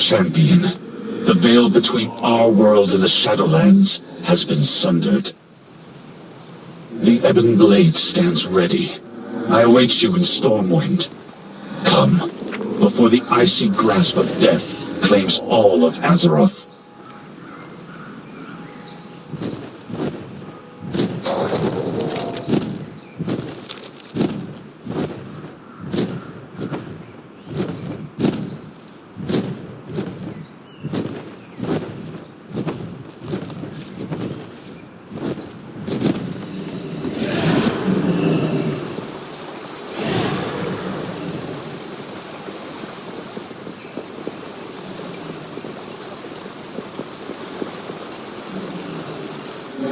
champion. The veil between our world and the Shadowlands has been sundered. The Ebon Blade stands ready. I await you in Stormwind. Come, before the icy grasp of death claims all of Azeroth.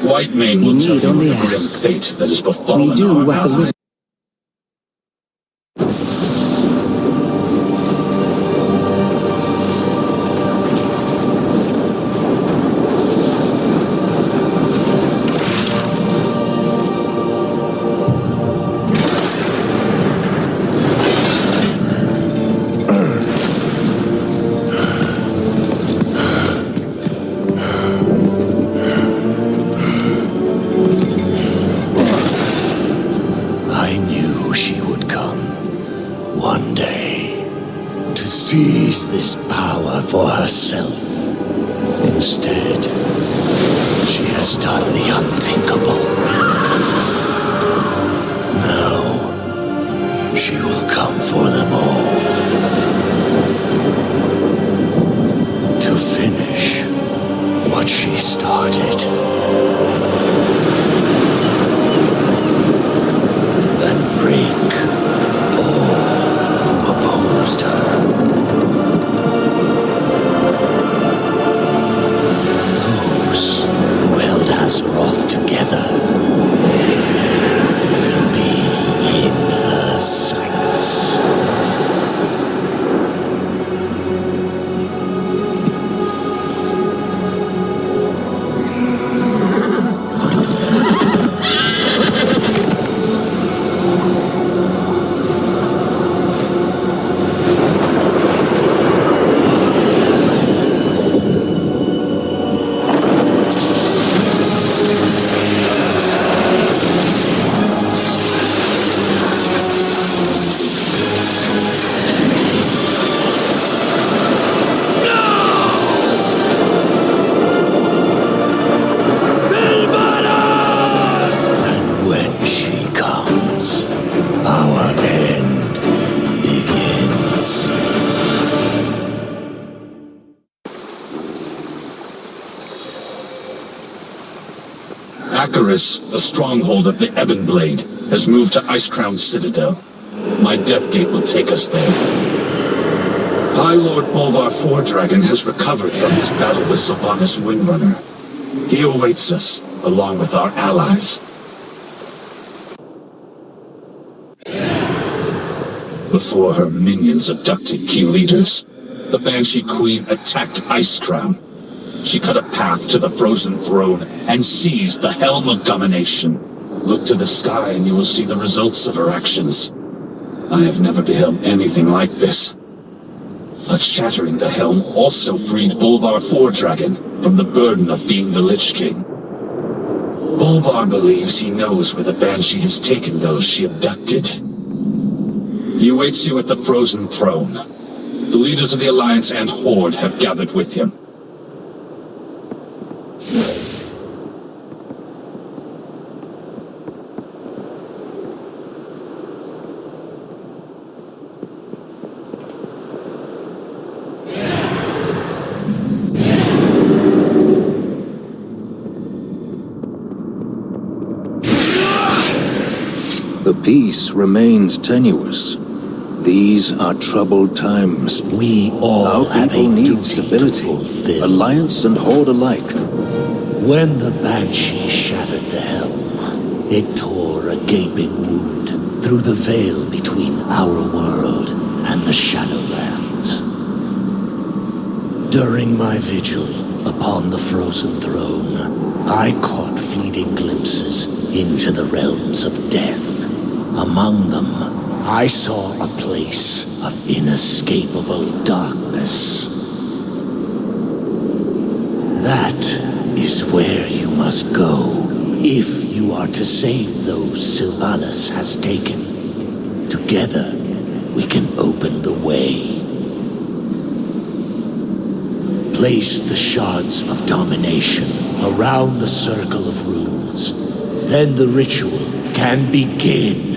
Whitemane will tell you of the grim fate that has befallen our ally. This power for herself. Instead, she has done the unthinkable. Now, she will come for them all. To finish what she started. And break all who opposed her. Who held Azeroth together will be in her sights. The stronghold of the Ebon Blade, has moved to Icecrown Citadel. My Deathgate will take us there. High Lord Bolvar Foredragon has recovered from his battle with Sylvanas Windrunner. He awaits us, along with our allies. Before her minions abducted key leaders, the Banshee Queen attacked Icecrown. She cut a path to the frozen throne and seized the Helm of Domination. Look to the sky and you will see the results of her actions. I have never beheld anything like this. But shattering the Helm also freed Bolvar Foredragon from the burden of being the Lich King. Bolvar believes he knows where the Banshee has taken those she abducted. He awaits you at the frozen throne. The leaders of the Alliance and Horde have gathered with him. The peace remains tenuous. These are troubled times. We all Our have people a need duty stability, to fulfill. Alliance and Horde alike. When the Banshee shattered the Helm, it tore a gaping wound through the veil between our world and the Shadowlands. During my vigil upon the frozen throne, I caught fleeting glimpses into the realms of death. Among them, I saw a place of inescapable darkness. That is where you must go, if you are to save those Sylvanas has taken. Together, we can open the way. Place the shards of domination around the circle of runes. Then the ritual can begin.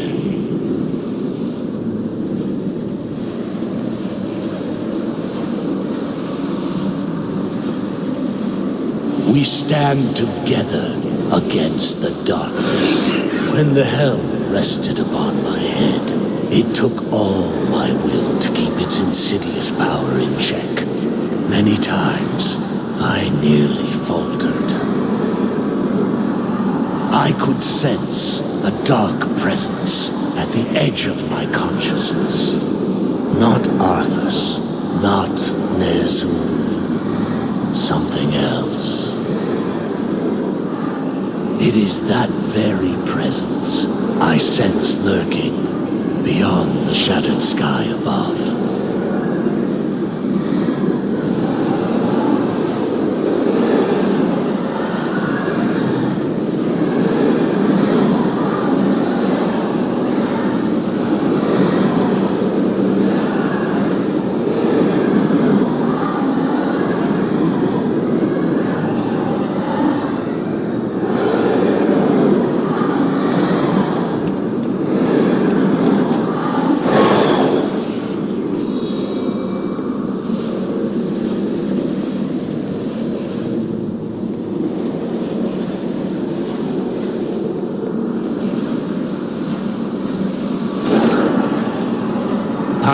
We stand together against the darkness. When the helm rested upon my head, it took all my will to keep its insidious power in check. Many times, I nearly faltered. I could sense a dark presence at the edge of my consciousness. Not Arthas, not Ner'zhul, something else. It is that very presence I sense lurking beyond the shattered sky above.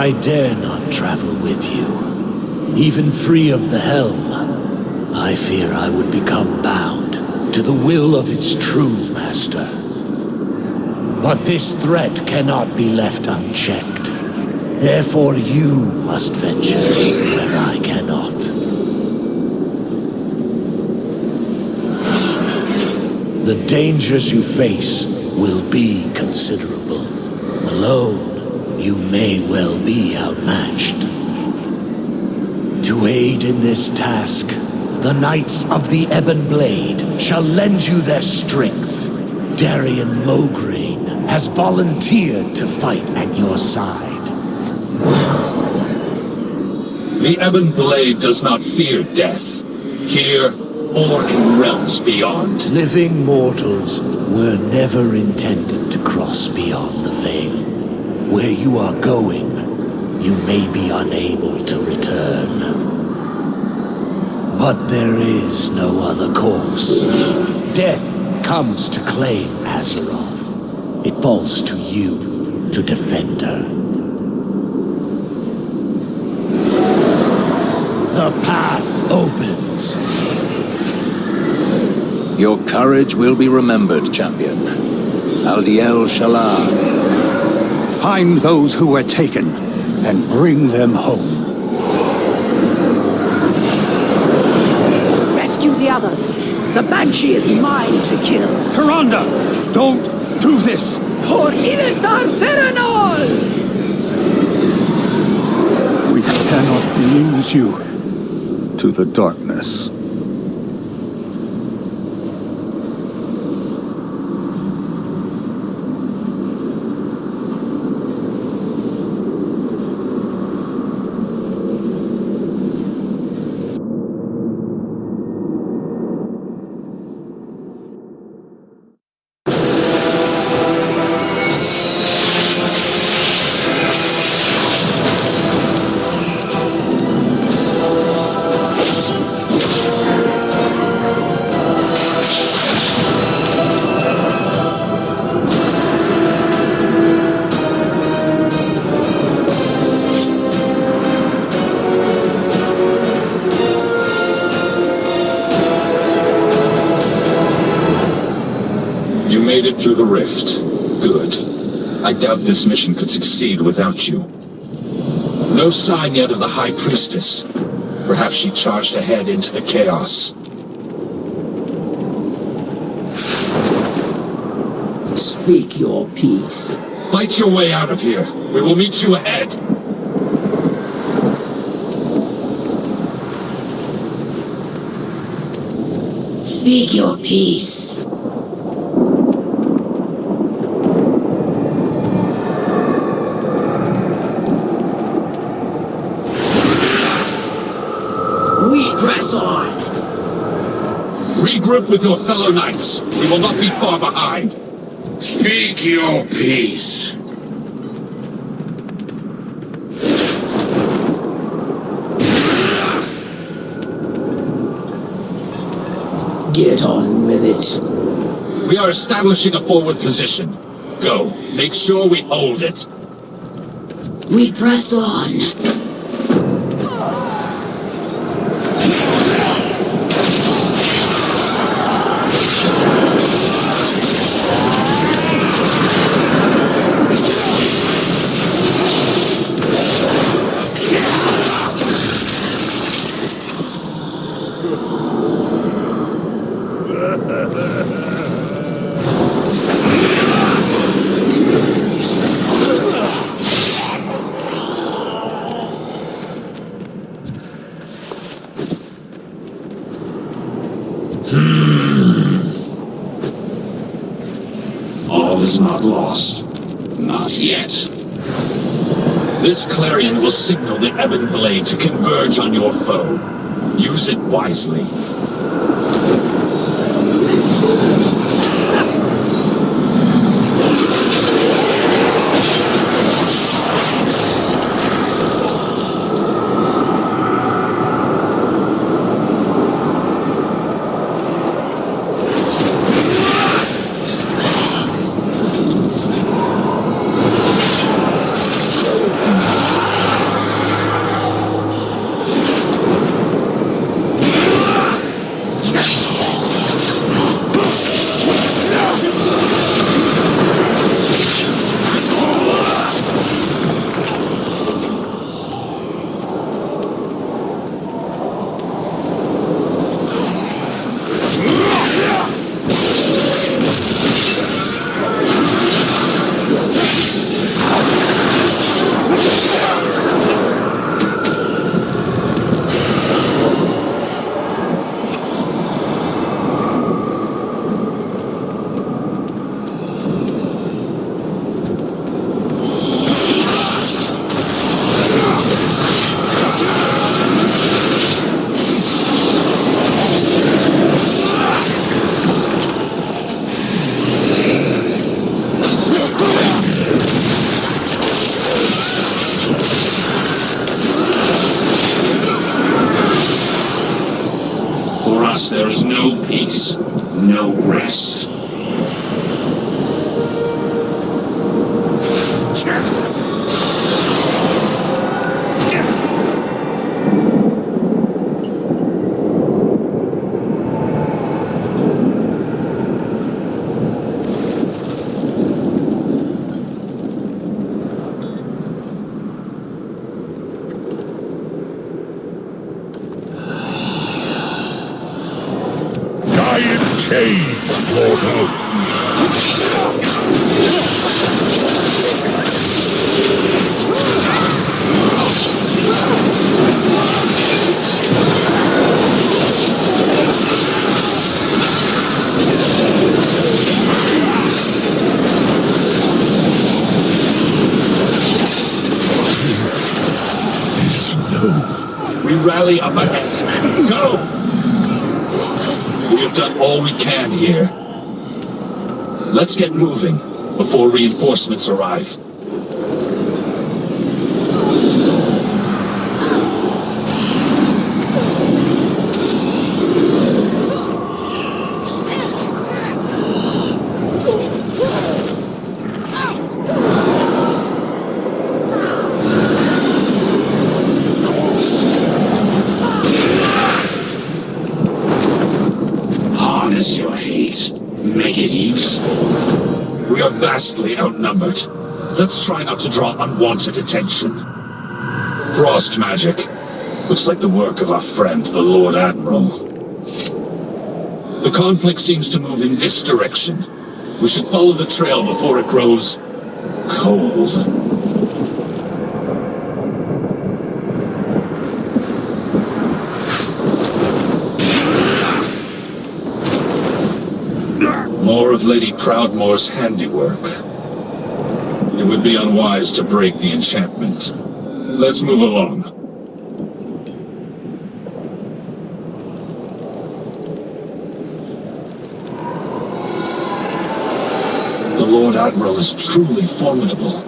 I dare not travel with you. Even free of the helm, I fear I would become bound to the will of its true master. But this threat cannot be left unchecked. Therefore you must venture where I cannot. The dangers you face will be considerable. Alone, you may well be outmatched. To aid in this task, the Knights of the Ebon Blade shall lend you their strength. Darian Mograine has volunteered to fight at your side. The Ebon Blade does not fear death, here or in realms beyond. Living mortals were never intended to cross beyond the veil. Where you are going, you may be unable to return. But there is no other course. Death comes to claim Azeroth. It falls to you to defend her. The path opens. Your courage will be remembered, champion. Aldiel Shalar. Find those who were taken, and bring them home. Rescue the others. The Banshee is mine to kill. Tyrande, don't do this! For Ilisar Perenol! We cannot lose you to the darkness. Made it through the rift. Good. I doubt this mission could succeed without you. No sign yet of the High Priestess. Perhaps she charged ahead into the chaos. Speak your piece. Fight your way out of here. We will meet you ahead. Speak your peace. We press on. Regroup with your fellow knights. We will not be far behind. Speak your peace. Get on with it. We are establishing a forward position. Go. Make sure we hold it. We press on. All is not lost. Not yet. This clarion will signal the ebon blade to converge on your foe. Use it wisely. There is no peace, no rest. Chains, mortal! We rally about. Go! We have done all we can here. Let's get moving before reinforcements arrive. Your hate. Make it useful. We are vastly outnumbered. Let's try not to draw unwanted attention. Frost magic. Looks like the work of our friend, the Lord Admiral. The conflict seems to move in this direction. We should follow the trail before it grows cold. of Lady Proudmoore's handiwork. It would be unwise to break the enchantment. Let's move along. The Lord Admiral is truly formidable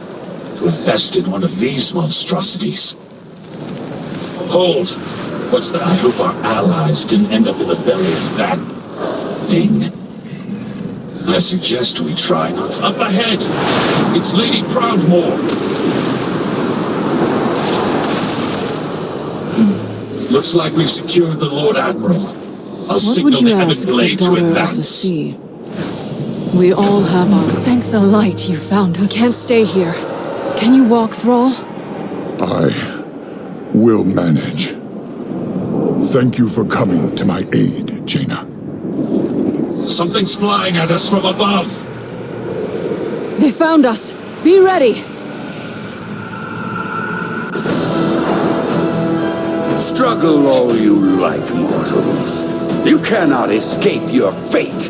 to have bested one of these monstrosities. Hold! What's that? I hope our allies didn't end up in the belly of that thing. I suggest we try not to... Up ahead! It's Lady Proudmoore! Looks like we've secured the Lord Admiral. I'll signal the Everglade to advance. We all have our... Thank the light you found us. We can't stay here. Can you walk, Thrall? I will manage. Thank you for coming to my aid, Jaina. Something's flying at us from above! They found us! Be ready! Struggle all you like, mortals. You cannot escape your fate.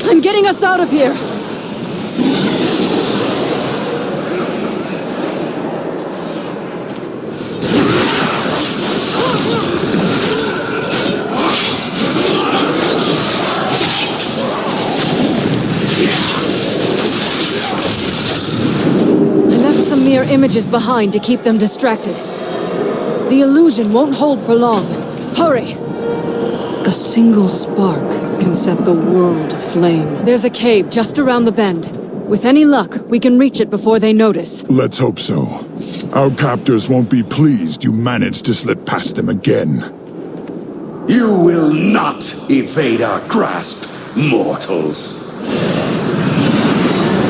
I'm getting us out of here! I left some mirror images behind to keep them distracted. The illusion won't hold for long. Hurry! A single spark can set the world aflame. There's a cave just around the bend. With any luck, we can reach it before they notice. Let's hope so. Our captors won't be pleased you managed to slip past them again. You will not evade our grasp, mortals.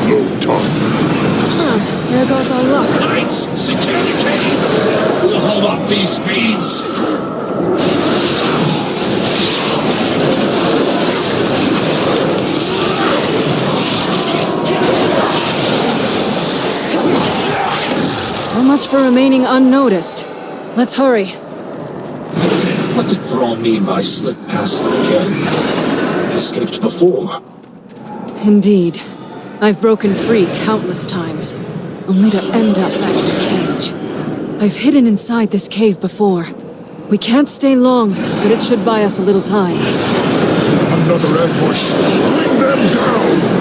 No time. There goes our luck. Knights, secure the cave! We'll hold off these fiends! So much for remaining unnoticed. Let's hurry. What did Thrall mean by slip past them again? Escaped before. Indeed. I've broken free countless times, only to end up back in the cage. I've hidden inside this cave before. We can't stay long, but it should buy us a little time. Another ambush! Bring them down!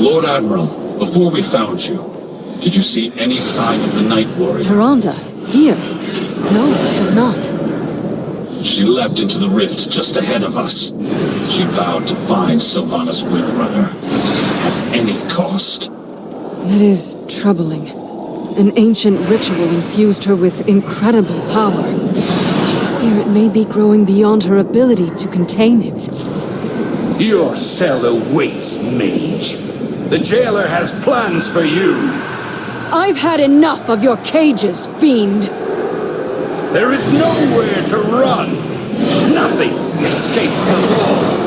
Lord Admiral, before we found you, did you see any sign of the Night Warrior? Tyrande, here? No, I have not. She leapt into the rift just ahead of us. She vowed to find Sylvanas Windrunner at any cost. That is troubling. An ancient ritual infused her with incredible power. I fear it may be growing beyond her ability to contain it. Your cell awaits, mage. The jailer has plans for you. I've had enough of your cages, fiend. There is nowhere to run. Nothing escapes the law.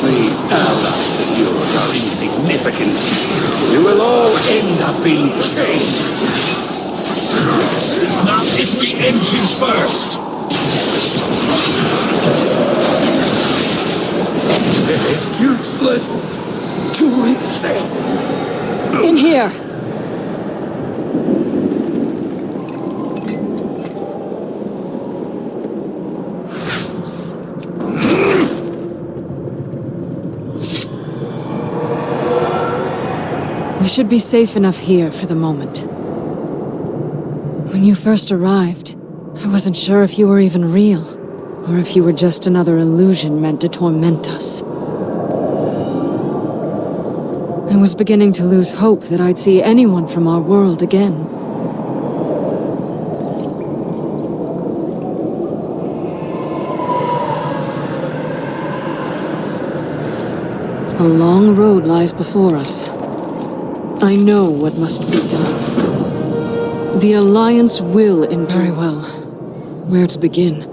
These allies of yours are insignificant. If we end you first! It is useless to exist. In here! We should be safe enough here for the moment. When you first arrived, I wasn't sure if you were even real, or if you were just another illusion meant to torment us. I was beginning to lose hope that I'd see anyone from our world again. A long road lies before us. I know what must be done. The Alliance will endure. Very well. Where to begin?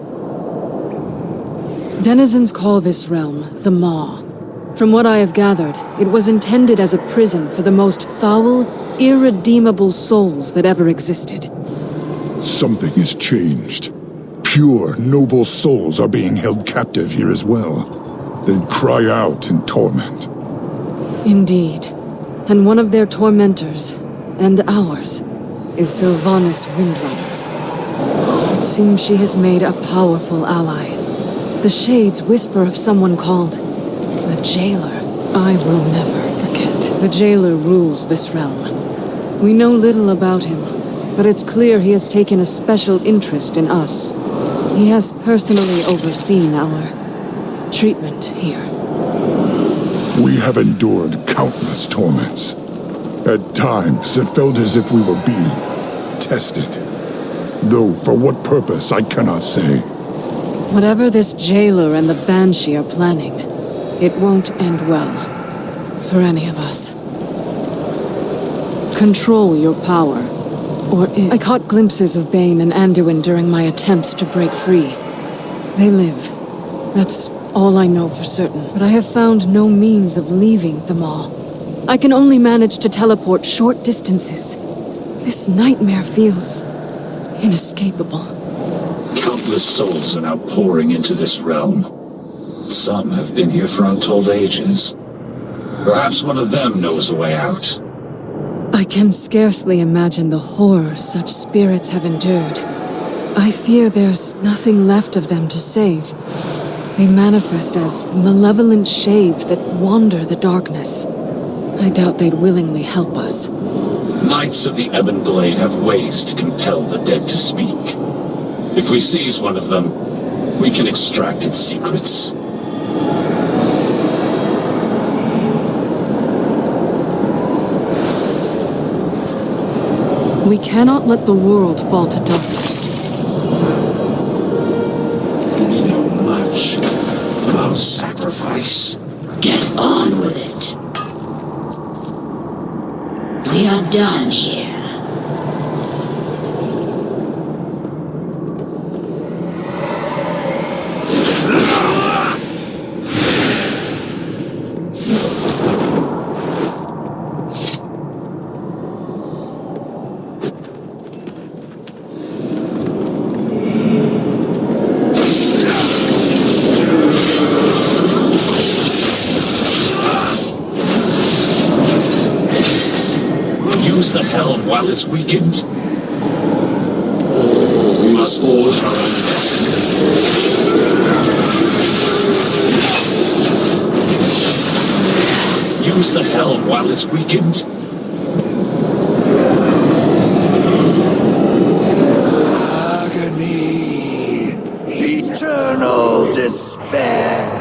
Denizens call this realm the Maw. From what I have gathered, it was intended as a prison for the most foul, irredeemable souls that ever existed. Something has changed. Pure, noble souls are being held captive here as well. They cry out in torment. Indeed. And one of their tormentors, and ours, is Sylvanas Windrunner. It seems she has made a powerful ally. The Shades whisper of someone called the Jailer. I will never forget. The Jailer rules this realm. We know little about him, but it's clear he has taken a special interest in us. He has personally overseen our treatment here. We have endured countless torments. At times, it felt as if we were being tested. Though for what purpose, I cannot say. Whatever this Jailer and the Banshee are planning, it won't end well. For any of us. Control your power. Or I caught glimpses of Bane and Anduin during my attempts to break free. They live. That's all I know for certain. But I have found no means of leaving the Maw. I can only manage to teleport short distances. This nightmare feels inescapable. Countless souls are now pouring into this realm. Some have been here for untold ages. Perhaps one of them knows a way out. I can scarcely imagine the horror such spirits have endured. I fear there's nothing left of them to save. They manifest as malevolent shades that wander the darkness. I doubt they'd willingly help us. Knights of the Ebon Blade have ways to compel the dead to speak. If we seize one of them, we can extract its secrets. We cannot let the world fall to darkness. We know much about sacrifice. Get on with it. We are done here. Use the helm while it's weakened. We must forge our own destiny. Use the helm while it's weakened. Agony. Eternal despair.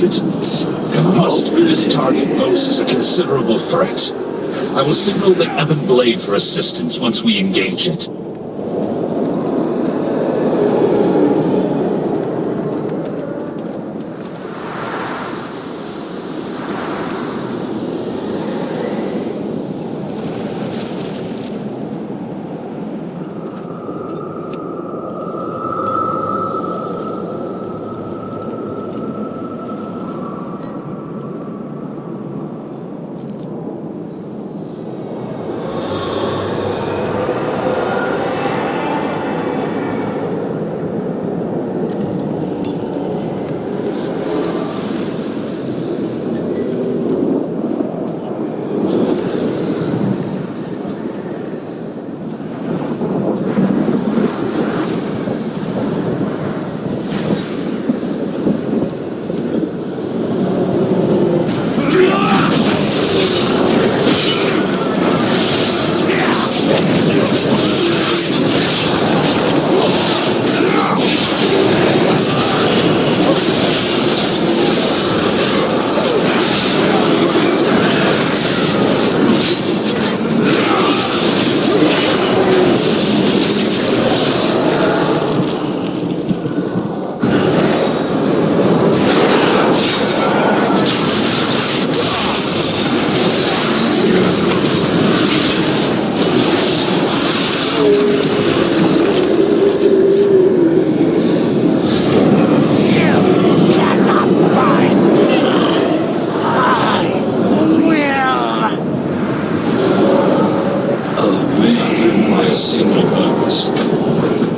detected. It must be this target poses a considerable threat. I will signal the Ebon Blade for assistance once we engage it.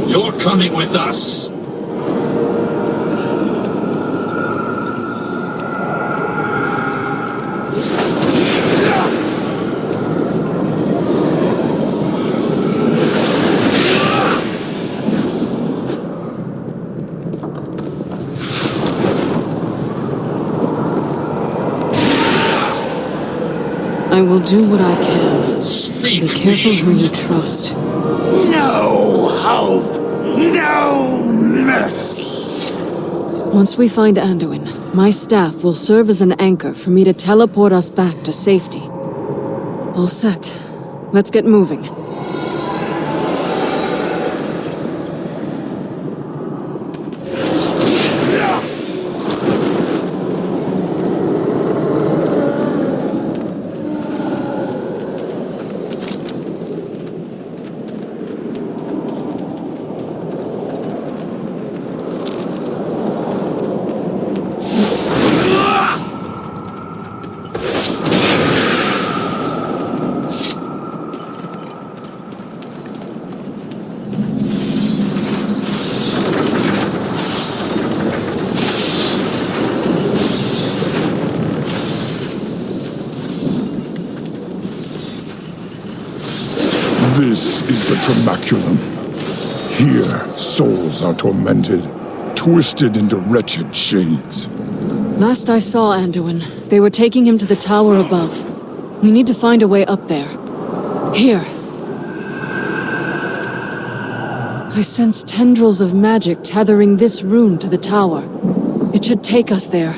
You're coming with us. I will do what I can. Speak, Be careful who fiend. you trust. No hope, no mercy. Once we find Anduin, my staff will serve as an anchor for me to teleport us back to safety. All set. Let's get moving. This is the Tremaculum. Here, souls are tormented, twisted into wretched shades. Last I saw Anduin, they were taking him to the tower above. We need to find a way up there. Here. I sense tendrils of magic tethering this rune to the tower. It should take us there.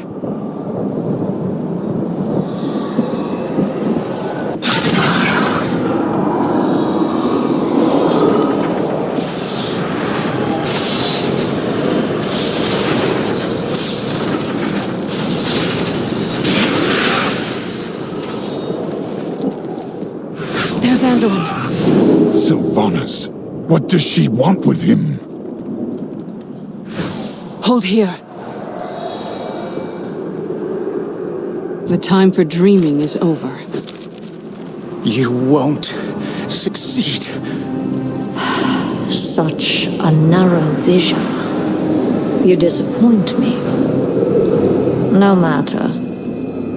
There's Anduin. Sylvanas, what does she want with him? Hold here. The time for dreaming is over. You won't succeed. Such a narrow vision. You disappoint me. No matter.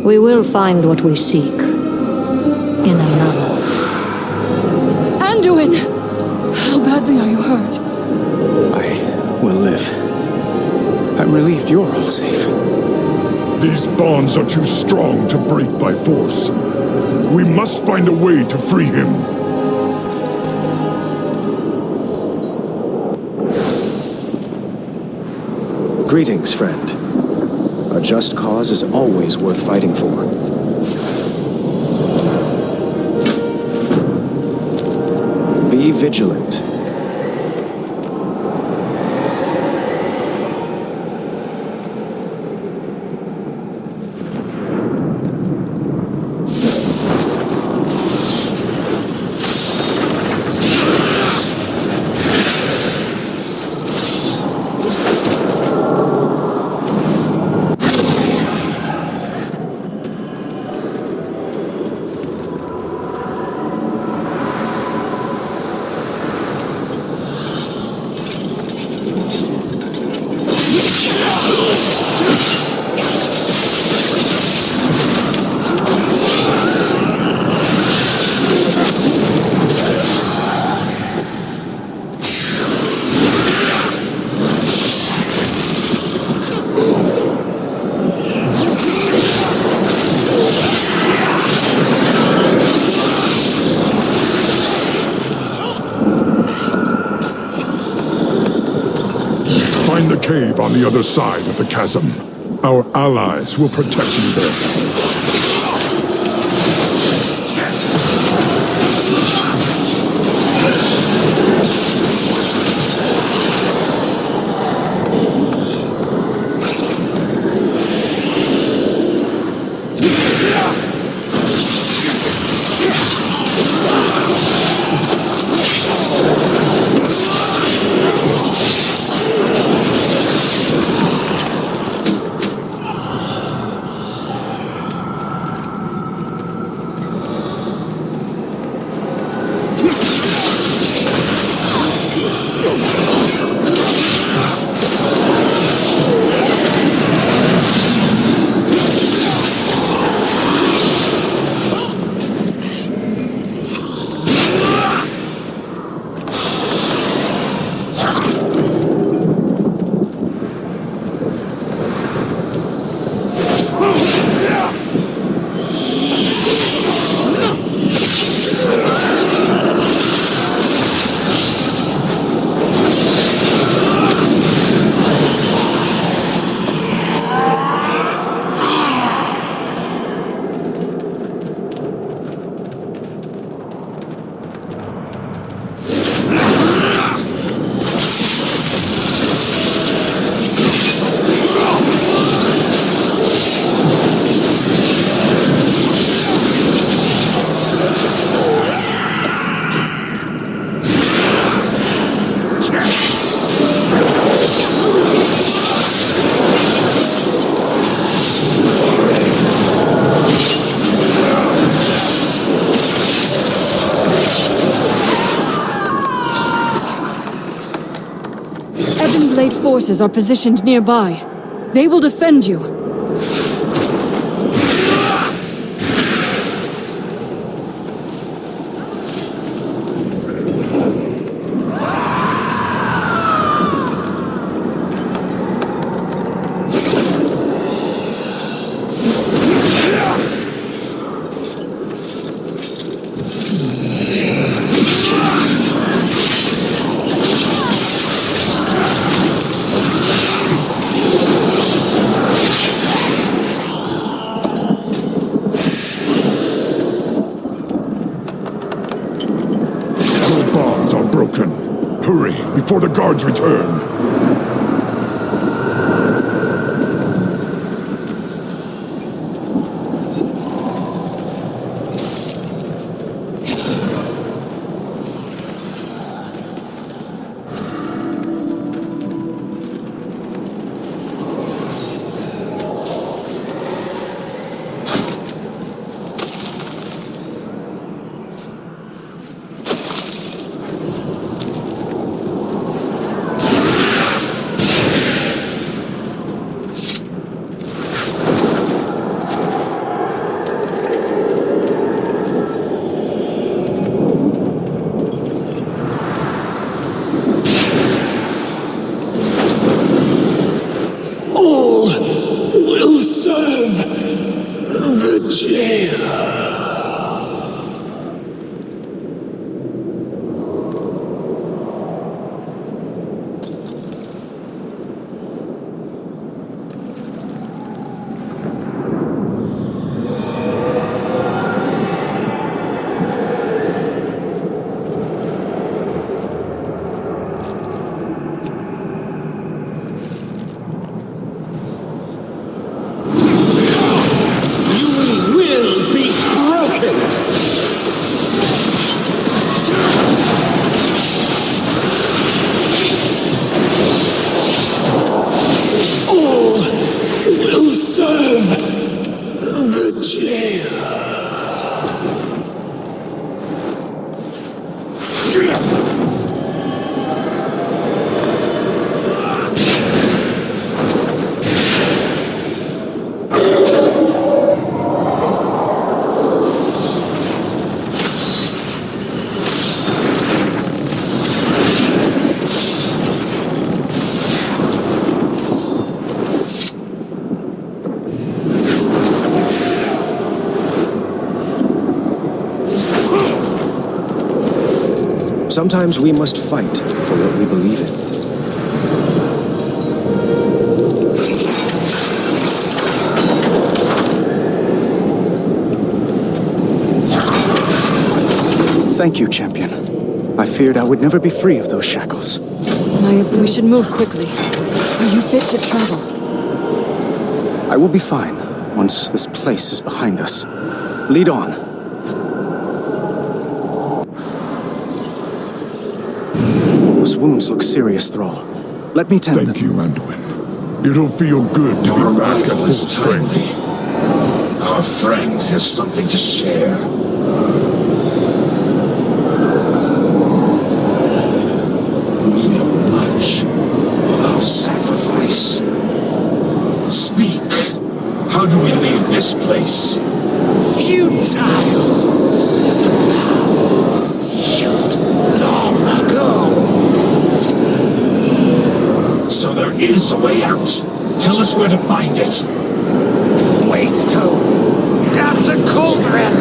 We will find what we seek. In another. Anduin! How badly are you hurt? I will live. I'm relieved you're all safe. These bonds are too strong to break by force. We must find a way to free him. Greetings, friend. A just cause is always worth fighting for. Be vigilant. Find the cave on the other side of the chasm. Our allies will protect you there. Blade forces are positioned nearby. They will defend you. Hurry, before the guards return! Sometimes we must fight for what we believe in. Thank you, champion. I feared I would never be free of those shackles. We should move quickly. Are you fit to travel? I will be fine once this place is behind us. Lead on. Those wounds look serious, Thrall. Let me tend them. Thank you, Anduin. It'll feel good to be back at full strength. Our friend has something to share. We know much about sacrifice. Speak. How do we leave this place? Futile! The path sealed long ago. So there is a way out. Tell us where to find it. Waystone! Down to Cauldron!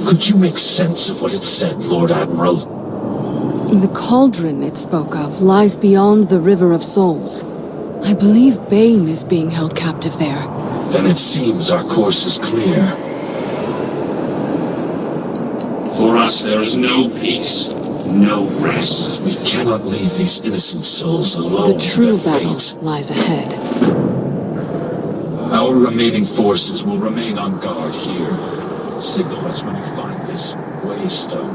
Could you make sense of what it said, Lord Admiral? The cauldron it spoke of lies beyond the River of Souls. I believe Bane is being held captive there. Then it seems our course is clear. For us, there is no peace, no rest. We cannot leave these innocent souls alone. The true to their battle fate. lies ahead. Our remaining forces will remain on guard here. Signal us when you find this waystone.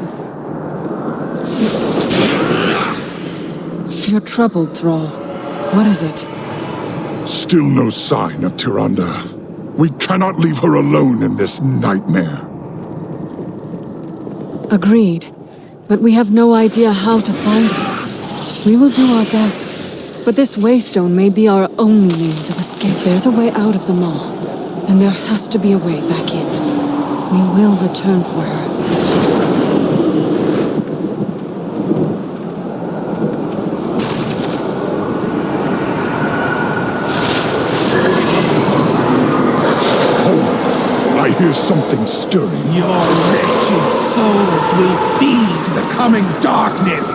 You're troubled, Thrall. What is it? Still no sign of Tyrande. We cannot leave her alone in this nightmare. Agreed. But we have no idea how to find her. We will do our best. But this waystone may be our only means of escape. There's a way out of the maw. And there has to be a way back in. We will return for her. I hear something stirring. Your wretched souls will feed the coming darkness!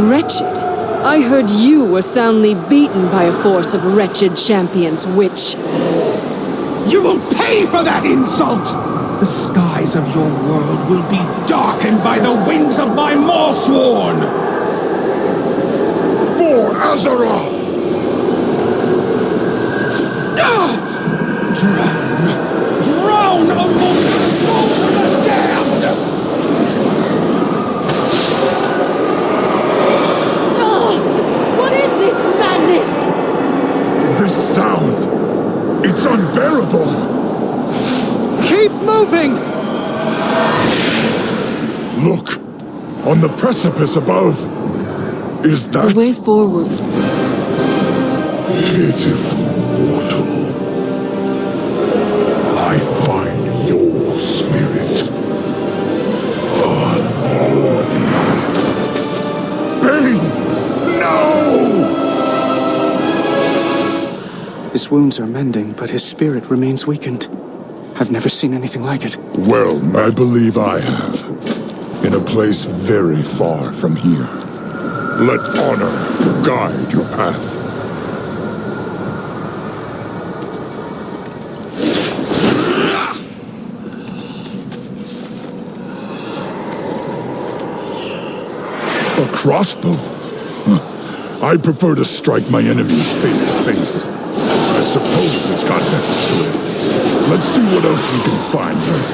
Wretched? I heard you were soundly beaten by a force of wretched champions, witch. You will pay for that insult! The skies of your world will be darkened by the wings of my Maw-sworn! For Azeroth! Drown among the souls of the damned! What is this madness? This sound! It's unbearable! Keep moving! Look! On the precipice above! Is that... The way forward. Pitiful mortal. I find your spirit unworthy. Bane! No! His wounds are mending, but his spirit remains weakened. I've never seen anything like it. Well, I believe I have. In a place very far from here. Let honor guide your path. A crossbow? Huh. I prefer to strike my enemies face to face. I suppose it's got that to it. Let's see what else we can find here.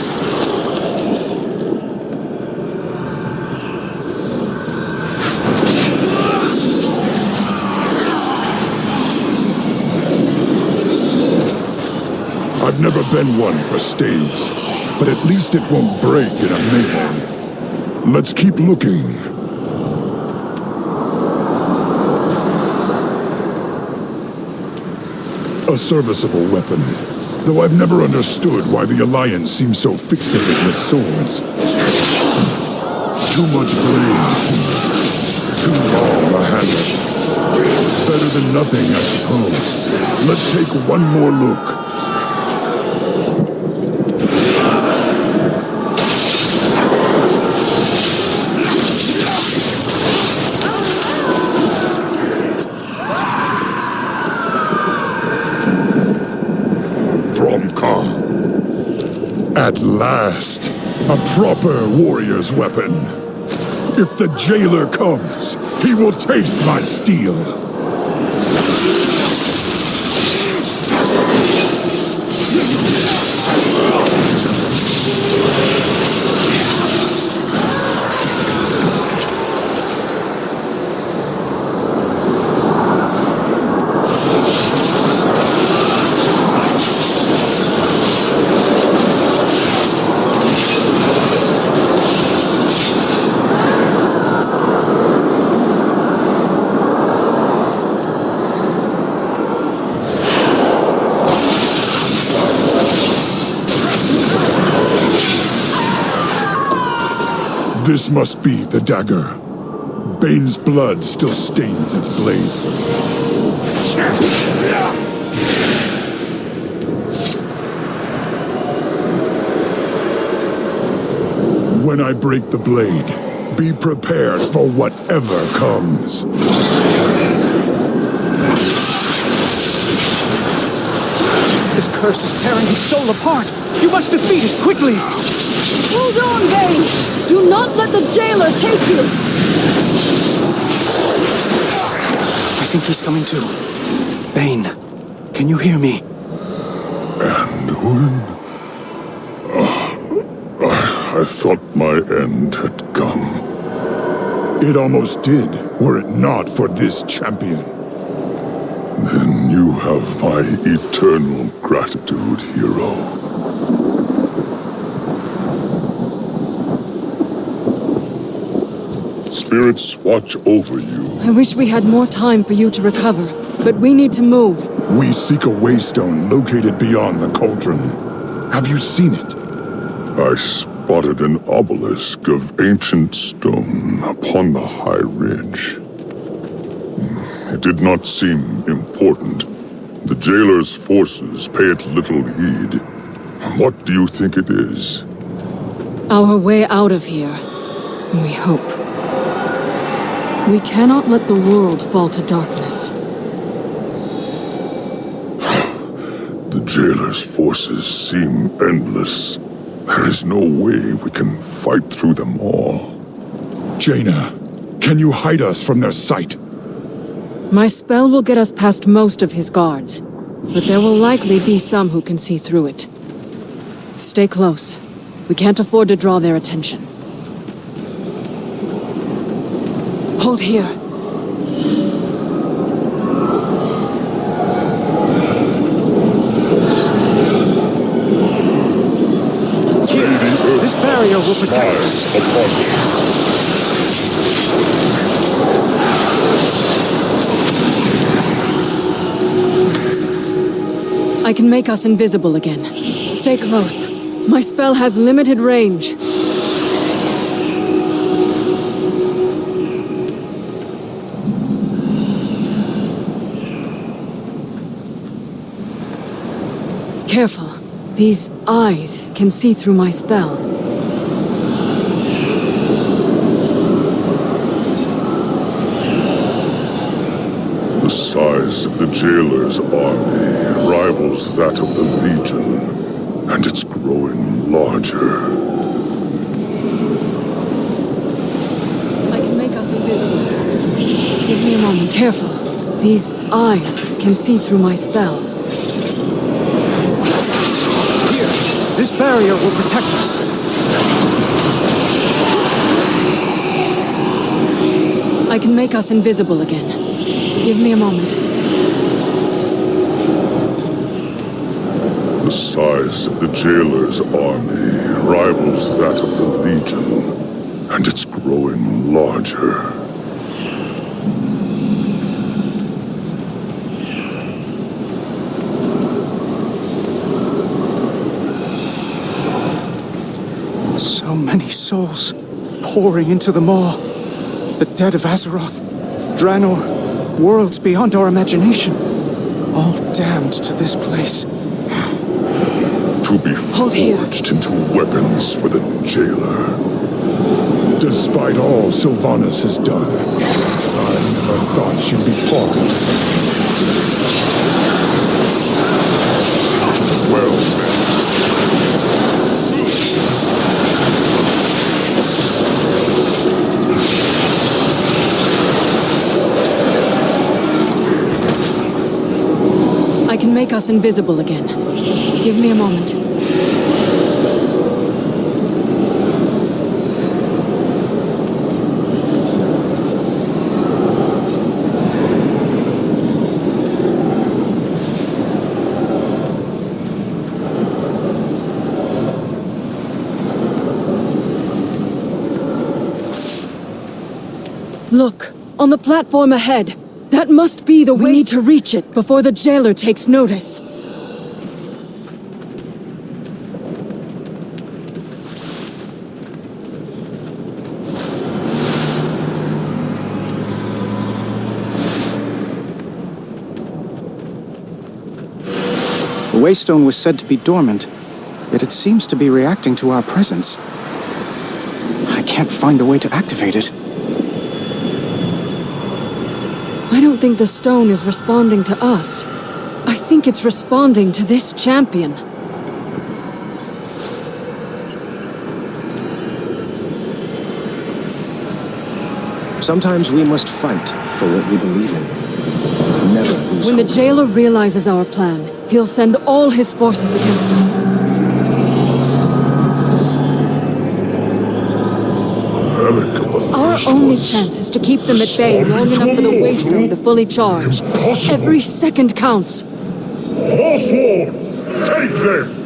I've never been one for staves, but at least it won't break in a melee. Let's keep looking. A serviceable weapon. though I've never understood why the Alliance seems so fixated with swords. Too much blade. Too long a handle. Better than nothing, I suppose. Let's take one more look. At last, a proper warrior's weapon. If the jailer comes, he will taste my steel. This must be the dagger. Bane's blood still stains its blade. When I break the blade, be prepared for whatever comes. This curse is tearing his soul apart. You must defeat it quickly. Hold on, Bane! Do not let the jailer take you! I think he's coming to. Bane, can you hear me? Anduin? I thought my end had come. It almost did, were it not for this champion. Then you have my eternal gratitude, hero. Spirits watch over you. I wish we had more time for you to recover, but we need to move. We seek a waystone located beyond the cauldron. Have you seen it? I spotted an obelisk of ancient stone upon the high ridge. It did not seem important. The jailer's forces pay it little heed. What do you think it is? Our way out of here. We hope. We cannot let the world fall to darkness. The jailer's forces seem endless. There is no way we can fight through them all. Jaina, can you hide us from their sight? My spell will get us past most of his guards, but there will likely be some who can see through it. Stay close. We can't afford to draw their attention. Hold here. Here, this barrier will protect us. I can make us invisible again. Stay close. My spell has limited range. Careful. These eyes can see through my spell. The size of the jailer's army rivals that of the Legion, and it's growing larger. I can make us invisible. Give me a moment. Careful. These eyes can see through my spell. This barrier will protect us. I can make us invisible again. Give me a moment. The size of the jailer's army rivals that of the Legion, and it's growing larger. So many souls pouring into the maw. The dead of Azeroth, Draenor, worlds beyond our imagination. All damned to this place. To be forged into weapons for the jailer. Despite all Sylvanas has done, I never thought she'd be part of something. Well I can make us invisible again. Give me a moment. Look, on the platform ahead. That must be the way. We need to reach it before the jailer takes notice. The Waystone was said to be dormant, yet it seems to be reacting to our presence. I can't find a way to activate it. I don't think the stone is responding to us. I think it's responding to this champion. Sometimes we must fight for what we believe in. Never lose When the hope. jailer realizes our plan, he'll send all his forces against us. Our only chance is to keep them at bay long enough for the Waystone to fully charge. Every second counts. Forsworn! Take them!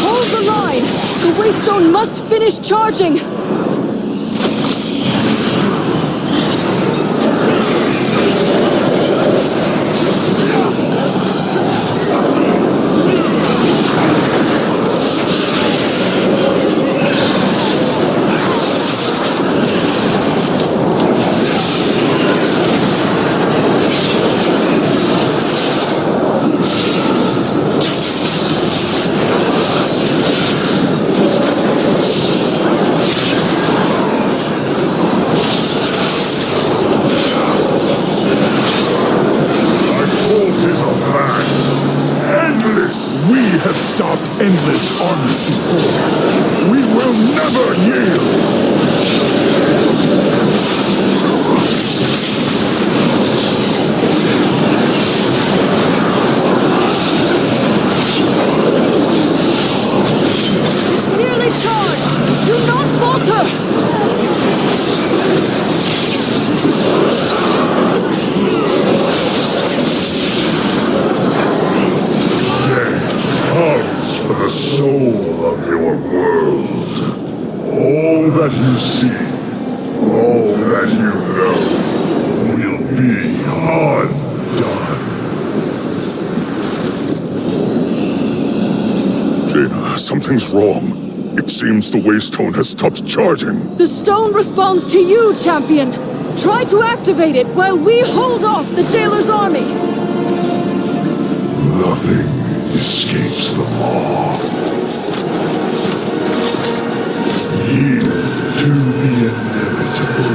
Hold the line! The Waystone must finish charging! Endless armies before. We will never yield! It's nearly charged! Do not falter! Comes for the soul of your world. All that you see, all that you know, will be undone. Jaina, something's wrong. It seems the Waystone has stopped charging. The stone responds to you, champion! Try to activate it while we hold off the jailer's army! Nothing escapes the law. Yield to the inevitable.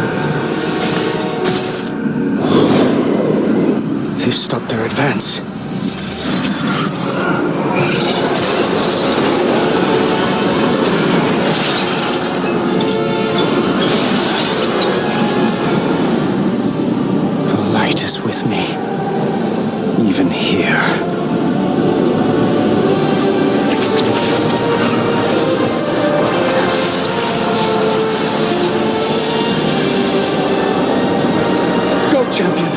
They've stopped their advance. The light is with me, even here. Champion,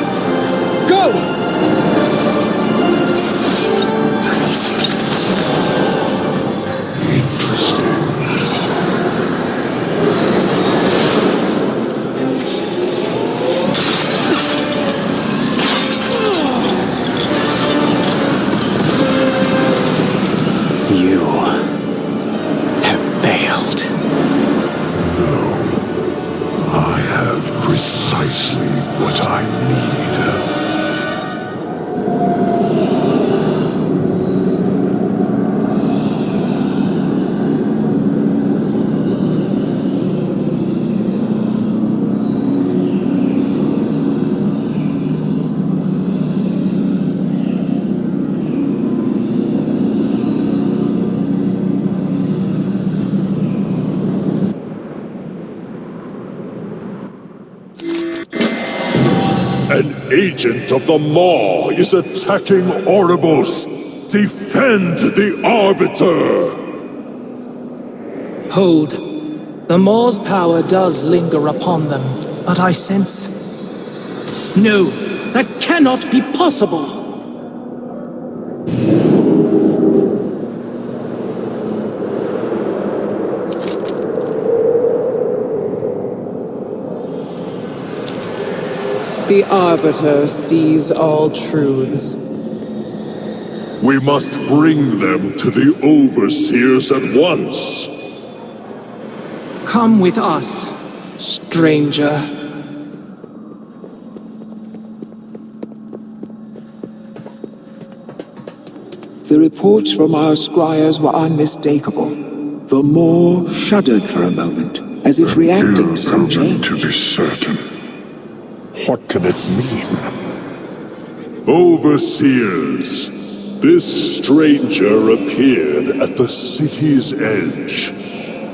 go! You have failed. I have precisely what I need. An agent of the Maw is attacking Oribos. Defend the Arbiter! Hold. The Maw's power does linger upon them, but I sense... No, that cannot be possible! The Arbiter sees all truths. We must bring them to the Overseers at once. Come with us, stranger. The reports from our scryers were unmistakable. The Maw shuddered for a moment, as if reacting to some change. To be certain. What can it mean? Overseers, this stranger appeared at the city's edge.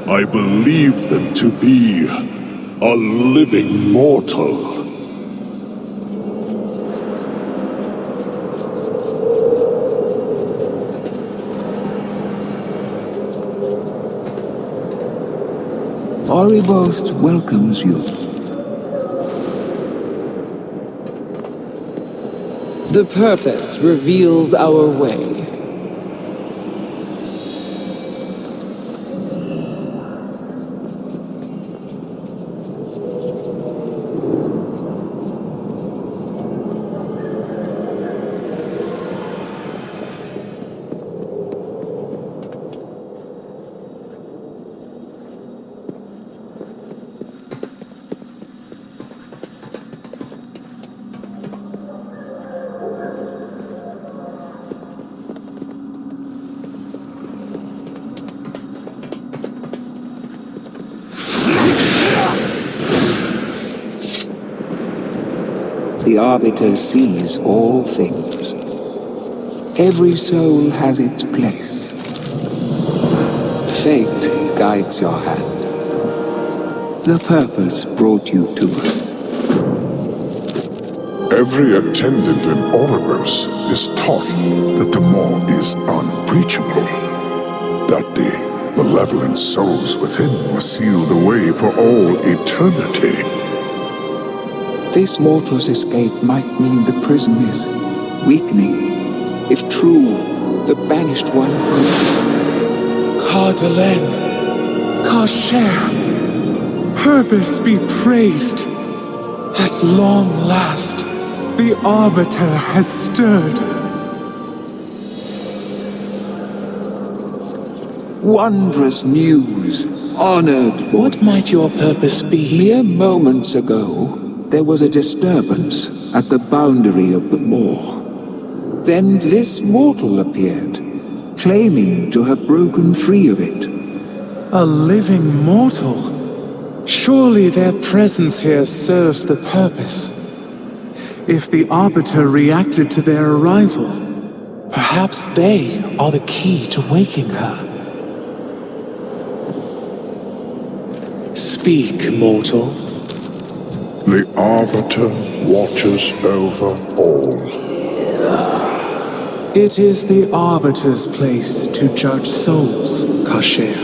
I believe them to be a living mortal. Oribos welcomes you. The purpose reveals our way. The Arbiter sees all things. Every soul has its place. Fate guides your hand. The purpose brought you to us. Every attendant in Oribos is taught that the Maw is unbreachable, that the malevolent souls within were sealed away for all eternity. This mortal's escape might mean the prison is weakening. If true, the banished one could... Cardelen, Kasher, purpose be praised. At long last, the Arbiter has stirred. Wondrous news, honored voice. What might your purpose be? Mere moments ago, there was a disturbance at the boundary of the Maw. Then this mortal appeared, claiming to have broken free of it. A living mortal? Surely their presence here serves the purpose. If the Arbiter reacted to their arrival, perhaps they are the key to waking her. Speak, mortal. The Arbiter watches over all. It is the Arbiter's place to judge souls, Kasher,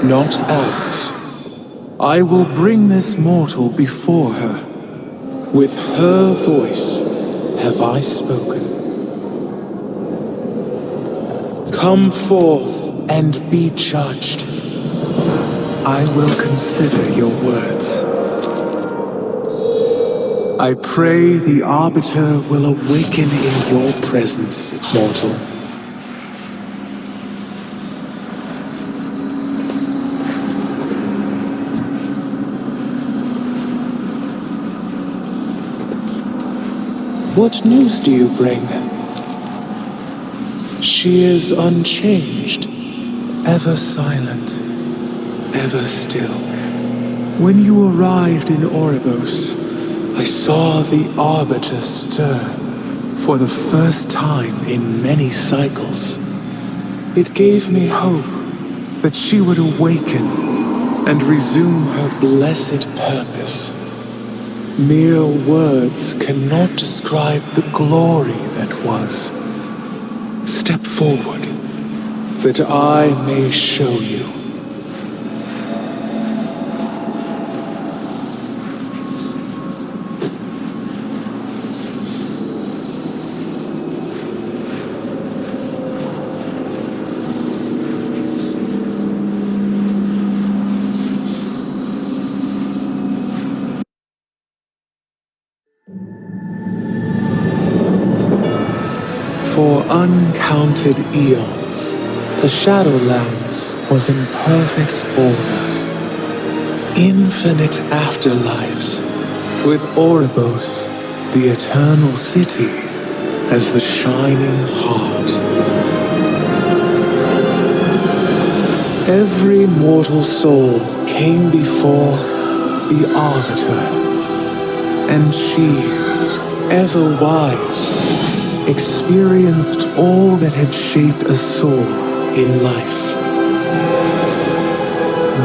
not ours. I will bring this mortal before her. With her voice have I spoken. Come forth and be judged. I will consider your words. I pray the Arbiter will awaken in your presence, mortal. What news do you bring? She is unchanged, ever silent, ever still. When you arrived in Oribos, I saw the Arbiter stir for the first time in many cycles. It gave me hope that she would awaken and resume her blessed purpose. Mere words cannot describe the glory that was. Step forward, that I may show you. For uncounted eons, the Shadowlands was in perfect order. Infinite afterlives, with Oribos, the eternal city, as the shining heart. Every mortal soul came before the Arbiter, and she, ever wise, experienced all that had shaped a soul in life.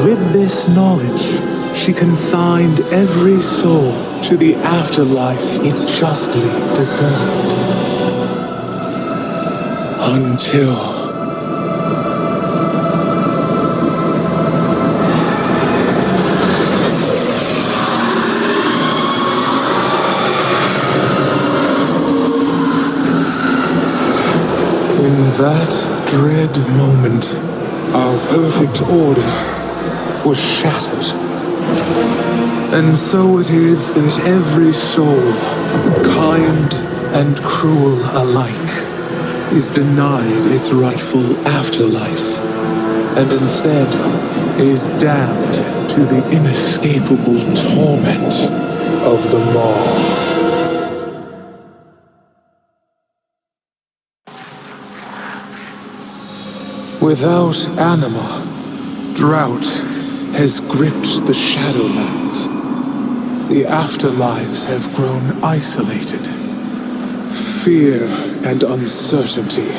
With this knowledge, she consigned every soul to the afterlife it justly deserved. Until... in that dread moment, our perfect order was shattered. And so it is that every soul, kind and cruel alike, is denied its rightful afterlife, and instead is damned to the inescapable torment of the maw. Without anima, drought has gripped the Shadowlands. The afterlives have grown isolated. Fear and uncertainty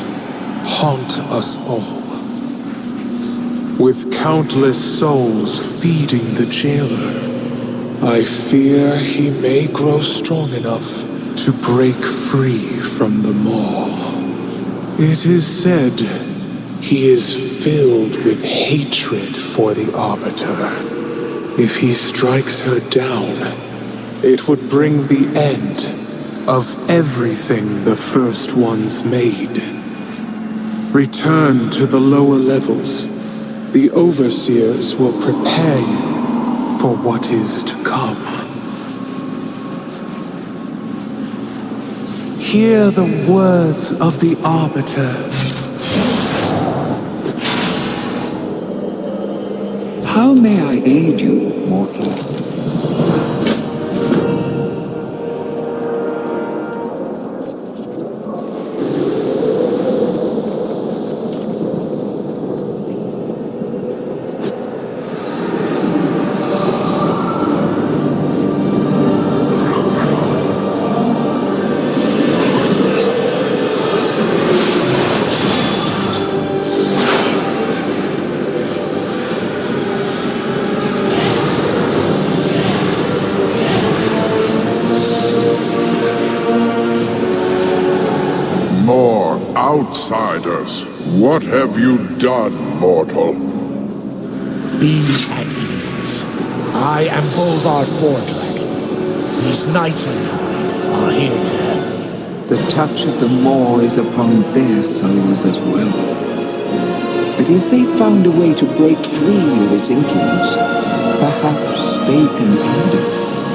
haunt us all. With countless souls feeding the jailer, I fear he may grow strong enough to break free from the maw. It is said he is filled with hatred for the Arbiter. If he strikes her down, it would bring the end of everything the First Ones made. Return to the lower levels. The Overseers will prepare you for what is to come. Hear the words of the Arbiter. How may I aid you, mortal? Outsiders, what have you done, mortal? Be at ease. I am Bolvar Fordragon. These knights and I are here to help. The touch of the maw is upon their souls as well. But if they found a way to break free of its influence, perhaps they can end us.